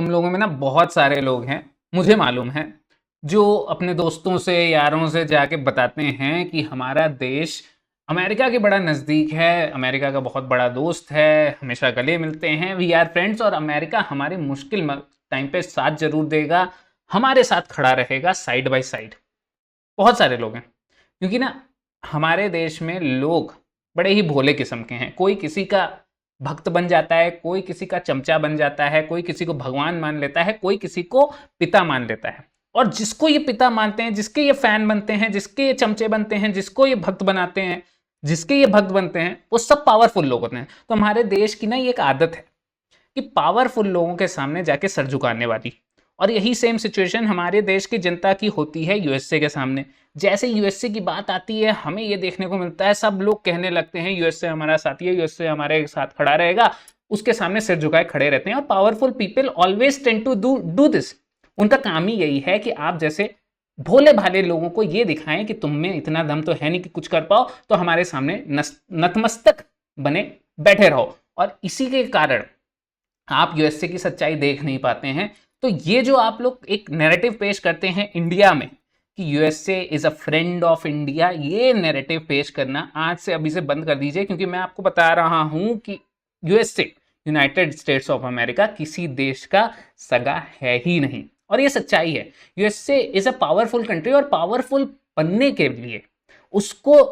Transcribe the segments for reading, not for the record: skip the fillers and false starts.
तुम लोगों में ना बहुत सारे लोग हैं, मुझे मालूम है, जो अपने दोस्तों से यारों से जाके बताते हैं कि हमारा देश अमेरिका के बड़ा नज़दीक है, अमेरिका का बहुत बड़ा दोस्त है, हमेशा गले मिलते हैं, वी आर फ्रेंड्स और अमेरिका हमारे मुश्किल टाइम पे साथ जरूर देगा, हमारे साथ खड़ा रहेगा साइड बाय साइड। बहुत सारे लोग हैं, क्योंकि ना हमारे देश में लोग बड़े ही भोले किस्म के हैं। कोई किसी का भक्त बन जाता है, कोई किसी का चमचा बन जाता है, कोई किसी को भगवान मान लेता है, कोई किसी को पिता मान लेता है। और जिसको ये पिता मानते हैं, जिसके ये फैन बनते हैं, जिसके ये चमचे बनते हैं, जिसको ये भक्त बनाते हैं, जिसके ये भक्त बनते हैं, वो सब पावरफुल लोग होते हैं। तो हमारे देश की ना ये एक आदत है कि पावरफुल लोगों के सामने जाके सर झुकाने वाली। और यही सेम सिचुएशन हमारे देश की जनता की होती है यूएसए के सामने। जैसे यूएसए की बात आती है, हमें ये देखने को मिलता है, सब लोग कहने लगते हैं यूएसए हमारा साथी है, यूएसए हमारे साथ खड़ा रहेगा, उसके सामने सिर झुकाए खड़े रहते हैं। और powerful people always tend to do this. उनका काम ही यही है कि आप जैसे भोले भाले लोगों को ये दिखाएं कि तुम में इतना दम तो है नहीं कि कुछ कर पाओ, तो हमारे सामने नतमस्तक बने बैठे रहो। और इसी के कारण आप यूएसए की सच्चाई देख नहीं पाते हैं। तो ये जो आप लोग एक नैरेटिव पेश करते हैं इंडिया में कि USA is a friend of India, ये नैरेटिव पेश करना आज से अभी से बंद कर दीजिए, क्योंकि मैं आपको बता रहा हूं कि USA, United states of America, किसी देश का सगा है ही नहीं। और ये सच्चाई है। USA is a powerful country, और पावरफुल बनने के लिए उसको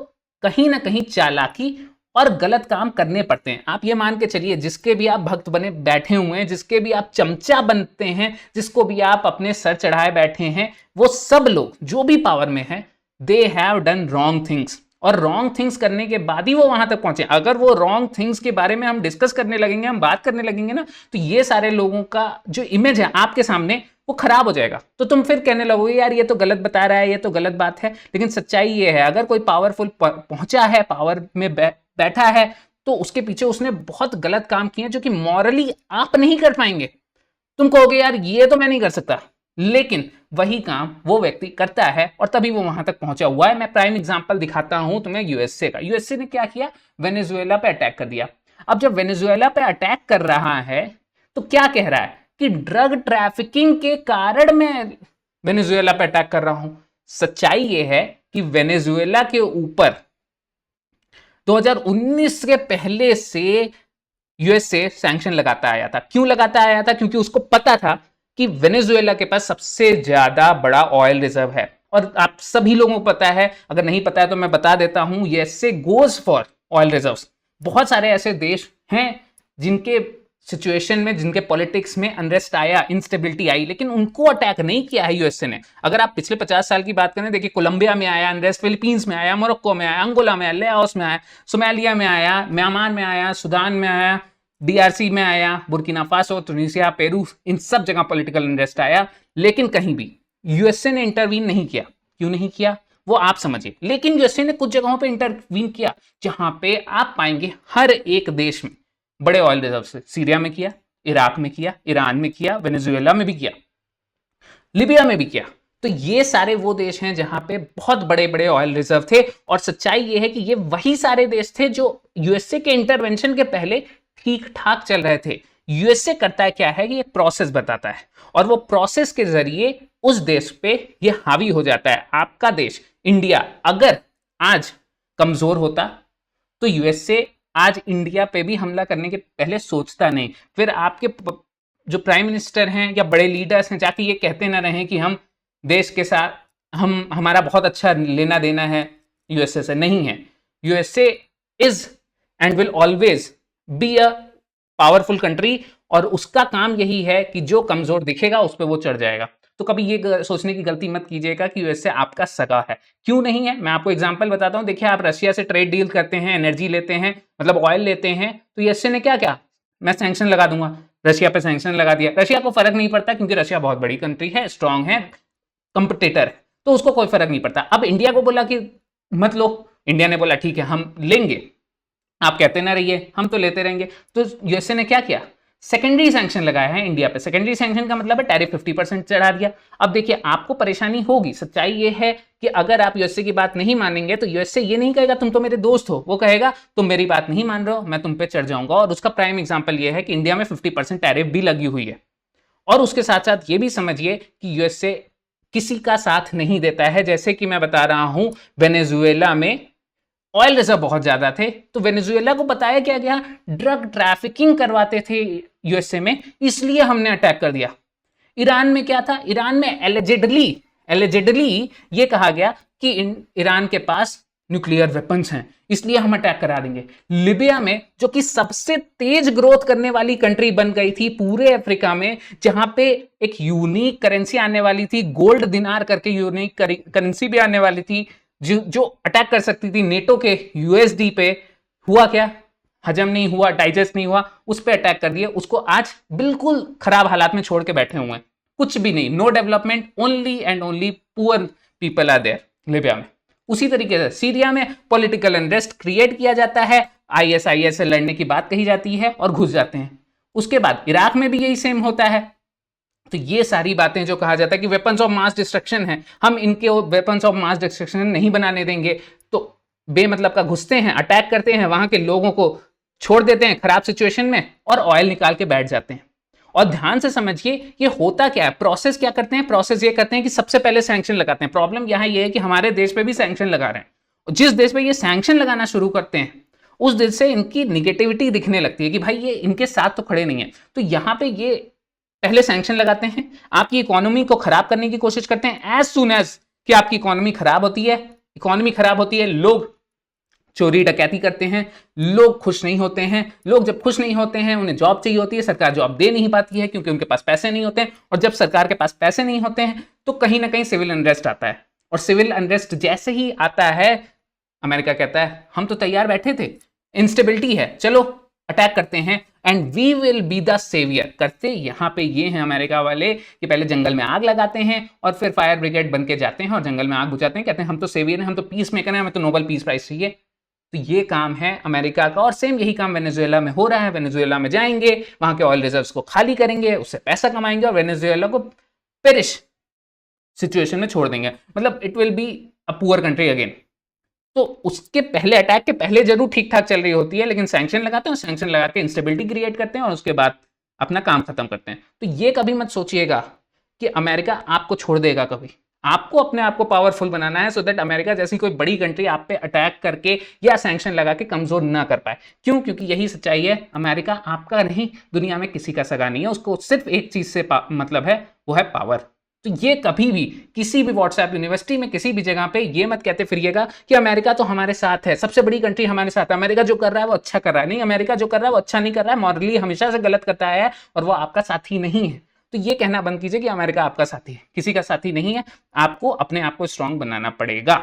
कहीं ना कहीं चालाकी और गलत काम करने पड़ते हैं। आप ये मान के चलिए, जिसके भी आप भक्त बने बैठे हुए हैं, जिसके भी आप चमचा बनते हैं, जिसको भी आप अपने सर चढ़ाए बैठे हैं, वो सब लोग जो भी पावर में हैं, they have done wrong things. और रॉन्ग थिंग्स करने के बाद ही वो वहां तक पहुंचे। अगर वो रॉन्ग थिंग्स के बारे में हम डिस्कस करने लगेंगे, हम बात करने लगेंगे ना, तो ये सारे लोगों का जो इमेज है आपके सामने, वो खराब हो जाएगा। तो तुम फिर कहने लगोगे यार ये तो गलत बता रहा है, ये तो गलत बात है। लेकिन सच्चाई ये है, अगर कोई पावरफुल पहुंचा है, पावर में बैठा है, तो उसके पीछे उसने बहुत गलत काम किए जो कि मॉरली आप नहीं कर पाएंगे। तुम कहोगे यार ये तो मैं नहीं कर सकता, लेकिन वही काम वो व्यक्ति करता है और तभी वो वहां तक पहुंचा हुआ है। मैं प्राइम एग्जांपल दिखाता हूं तुम्हें यूएसए का। यूएसए ने क्या किया, वेनेजुएला पे अटैक कर दिया। अब जब वेनेजुएला पे अटैक कर रहा है, तो क्या कह रहा है कि ड्रग ट्रैफिकिंग के कारण मैं वेनेजुएला पे अटैक कर रहा हूं। सच्चाई ये है कि वेनेजुएला के ऊपर 2019 के पहले से यूएसए सैंक्शन लगाता आया था। क्यों लगाता आया था? क्योंकि उसको पता था कि वेनेजुएला के पास सबसे ज्यादा बड़ा ऑयल रिजर्व है। और आप सभी लोगों को पता है, अगर नहीं पता है तो मैं बता देता हूं, USA goes for oil reserves. बहुत सारे ऐसे देश हैं जिनके सिचुएशन में, जिनके पॉलिटिक्स में अनरेस्ट आया, इंस्टेबिलिटी आई, लेकिन उनको अटैक नहीं किया है यूएसए ने। अगर आप पिछले 50 साल की बात करें, देखिए कोलंबिया में आया अनरेस्ट, फिलीपींस में आया, मोरक्को में आया, अंगोला में आया, लाओस में आया, सोमालिया में आया, म्यांमार में आया, सूडान में आया, डीआरसी में आया, बुर्किना फासो, तुनिसिया, पेरू, इन सब जगह पॉलिटिकल अनरेस्ट आया। लेकिन कहीं भी यूएसए ने इंटरवीन नहीं किया। क्यों नहीं किया वो आप समझिए। लेकिन यूएसए ने कुछ जगहों पे इंटरवीन किया जहां पे आप पाएंगे हर एक देश में बड़े ऑयल रिजर्व से। सीरिया में किया, इराक में किया, ईरान में किया, वेनेजुएला में भी किया, लीबिया में भी किया। तो ये सारे वो देश हैं जहां पे बहुत बड़े बड़े ऑयल रिजर्व थे। और सच्चाई ये है कि ये वही सारे देश थे जो यूएसए के इंटरवेंशन के पहले ठीक ठाक चल रहे थे। यूएसए करता है क्या है कि एक प्रोसेस बताता है, और वो प्रोसेस के जरिए उस देश पे ये हावी हो जाता है। आपका देश इंडिया अगर आज कमजोर होता, तो यूएसए आज इंडिया पे भी हमला करने के पहले सोचता नहीं। फिर आपके जो प्राइम मिनिस्टर हैं या बड़े लीडर्स हैं, जाके ये कहते ना रहे कि हम देश के साथ, हमारा बहुत अच्छा लेना देना है यूएसए से। नहीं है। USA is and will always be a powerful country, और उसका काम यही है कि जो कमजोर दिखेगा उस पर वो चढ़ जाएगा। तो कभी ये सोचने की गलती मत कीजिएगा कि यूएसए आपका सगा है। क्यों नहीं है, मैं आपको एग्जांपल बताता हूं। देखिए, आप रशिया से ट्रेड डील करते हैं, एनर्जी लेते हैं, मतलब ऑयल लेते हैं, तो यूएसए ने क्या क्या, मैं सैंक्शन लगा दूंगा। रशिया पे सैंक्शन लगा दिया। रशिया को फर्क नहीं पड़ता, क्योंकि रशिया बहुत बड़ी कंट्री है, स्ट्रांग है, कंपिटिटर है, तो उसको कोई फर्क नहीं पड़ता। अब इंडिया को बोला कि मत लो, इंडिया ने बोला ठीक है हम लेंगे, आप कहते ना रहिए, हम तो लेते रहेंगे। तो यूएसए ने क्या किया, सेकेंडरी सैंक्शन लगाया है इंडिया पे। सेकेंडरी सैंक्शन का मतलब है टैरिफ 50% चढ़ा दिया। अब देखिए, आपको परेशानी होगी। सच्चाई ये है कि अगर आप यूएसए की बात नहीं मानेंगे, तो यूएसए ये नहीं कहेगा तुम तो मेरे दोस्त हो, वो कहेगा तुम मेरी बात नहीं मान रहे हो, मैं तुम पे चढ़ जाऊंगा। और उसका प्राइम एग्जांपल ये है कि इंडिया में 50% टैरिफ भी लगी हुई है। और उसके साथ साथ ये भी समझिए कि यूएसए किसी का साथ नहीं देता है। जैसे कि मैं बता रहा हूं, वेनेजुएला में ऑयल रिजर्व बहुत ज्यादा थे, तो वेनेजुएला को बताया क्या गया, ड्रग ट्रैफिकिंग करवाते थे यूएसए में, इसलिए हमने अटैक कर दिया। ईरान में क्या था, ईरान में एलिजिडली ये कहा गया कि ईरान के पास न्यूक्लियर वेपन्स हैं, इसलिए हम अटैक करा देंगे। लिबिया में, जो कि सबसे तेज ग्रोथ करने वाली कंट्री बन गई थी पूरे अफ्रीका में, जहां पे एक यूनिक करेंसी आने वाली थी, गोल्ड दिनार करके यूनिक करेंसी भी आने वाली थी, जो अटैक कर सकती थी नेटो के यूएसडी पे, हुआ क्या, हजम नहीं हुआ, डाइजेस्ट नहीं हुआ, उस पर अटैक कर दिए। उसको आज बिल्कुल खराब हालात में छोड़ के बैठे हुए हैं, कुछ भी नहीं, no development, only and only poor people are there Libya में। उसी तरीके से सीरिया में पॉलिटिकल अनरेस्ट क्रिएट किया जाता है, आईएसआईएस से लड़ने की बात कही जाती है और घुस जाते हैं। उसके बाद इराक में भी यही सेम होता है। तो ये सारी बातें जो कहा जाता है कि वेपन्स ऑफ मास डिस्ट्रक्शन है, हम इनके वेपन्स ऑफ मास डिस्ट्रक्शन नहीं बनाने देंगे, तो बेमतलब का घुसते हैं, अटैक करते हैं, वहां के लोगों को छोड़ देते हैं खराब सिचुएशन में और ऑयल निकाल के बैठ जाते हैं। और ध्यान से समझिए ये होता क्या है, प्रोसेस क्या करते हैं, प्रोसेस ये करते हैं कि सबसे पहले सैंक्शन लगाते हैं। प्रॉब्लम यहां ये है कि हमारे देश पे भी सैंक्शन लगा रहे हैं, जिस देश पे ये सैंक्शन लगाना शुरू करते हैं उस देश से इनकी निगेटिविटी दिखने लगती है कि भाई ये इनके साथ तो खड़े नहीं है। तो यहां पे ये पहले सैंक्शन लगाते हैं, आपकी इकोनॉमी को खराब करने की कोशिश करते हैं। एज सुन एज कि आपकी इकोनॉमी खराब होती है, लोग चोरी डकैती करते हैं, लोग खुश नहीं होते हैं। लोग जब खुश नहीं होते हैं, उन्हें जॉब चाहिए होती है, सरकार जॉब दे नहीं पाती है क्योंकि उनके पास पैसे नहीं होते हैं। और जब सरकार के पास पैसे नहीं होते हैं तो कहीं ना कहीं सिविल अनरेस्ट आता है। और सिविल अनरेस्ट जैसे ही आता है, अमेरिका कहता है हम तो तैयार बैठे थे, इंस्टेबिलिटी है, चलो अटैक करते हैं, and we will be the saviour. करते यहां पे ये हैं अमेरिका वाले कि पहले जंगल में आग लगाते हैं और फिर फायर ब्रिगेड बन के जाते हैं और जंगल में आग बुझाते हैं, कहते हैं हम तो सेवियर हैं, हम तो पीस मेकर हैं, हमें तो नोबेल पीस प्राइज चाहिए। तो ये काम है अमेरिका का, और सेम यही काम वेनेजुएला में हो रहा है। वेनेजुएला में जाएंगे, वहां के ऑयल रिजर्व्स को खाली करेंगे, उससे पैसा कमाएंगे और वेनेजुएला को पेरिश सिचुएशन में छोड़ देंगे, मतलब it will be a poor country again. तो उसके पहले, अटैक के पहले जरूर ठीक ठाक चल रही होती है, लेकिन सैंक्शन लगाते हैं, सैंक्शन लगा के इंस्टेबिलिटी क्रिएट करते हैं और उसके बाद अपना काम खत्म करते हैं। तो ये कभी मत सोचिएगा कि अमेरिका आपको छोड़ देगा, कभी आपको अपने आप को पावरफुल बनाना है, सो दैट अमेरिका जैसी कोई बड़ी कंट्री आप पे अटैक करके या सैंक्शन लगा के कमजोर ना कर पाए। क्यों? क्योंकि यही सच्चाई है, अमेरिका आपका नहीं, दुनिया में किसी का सगा नहीं है, उसको सिर्फ एक चीज से मतलब है, वो है पावर। तो ये कभी भी किसी भी व्हाट्सएप यूनिवर्सिटी में किसी भी जगह पे ये मत कहते फिरिएगा कि अमेरिका तो हमारे साथ है, सबसे बड़ी कंट्री हमारे साथ है, अमेरिका जो कर रहा है वो अच्छा कर रहा है। नहीं, अमेरिका जो कर रहा है वो अच्छा नहीं कर रहा है, मॉरली हमेशा से गलत करता है और वो आपका साथी नहीं है। तो ये कहना बंद कीजिए कि अमेरिका आपका साथी है, किसी का साथी नहीं है। आपको अपने आप को स्ट्रांग बनाना पड़ेगा।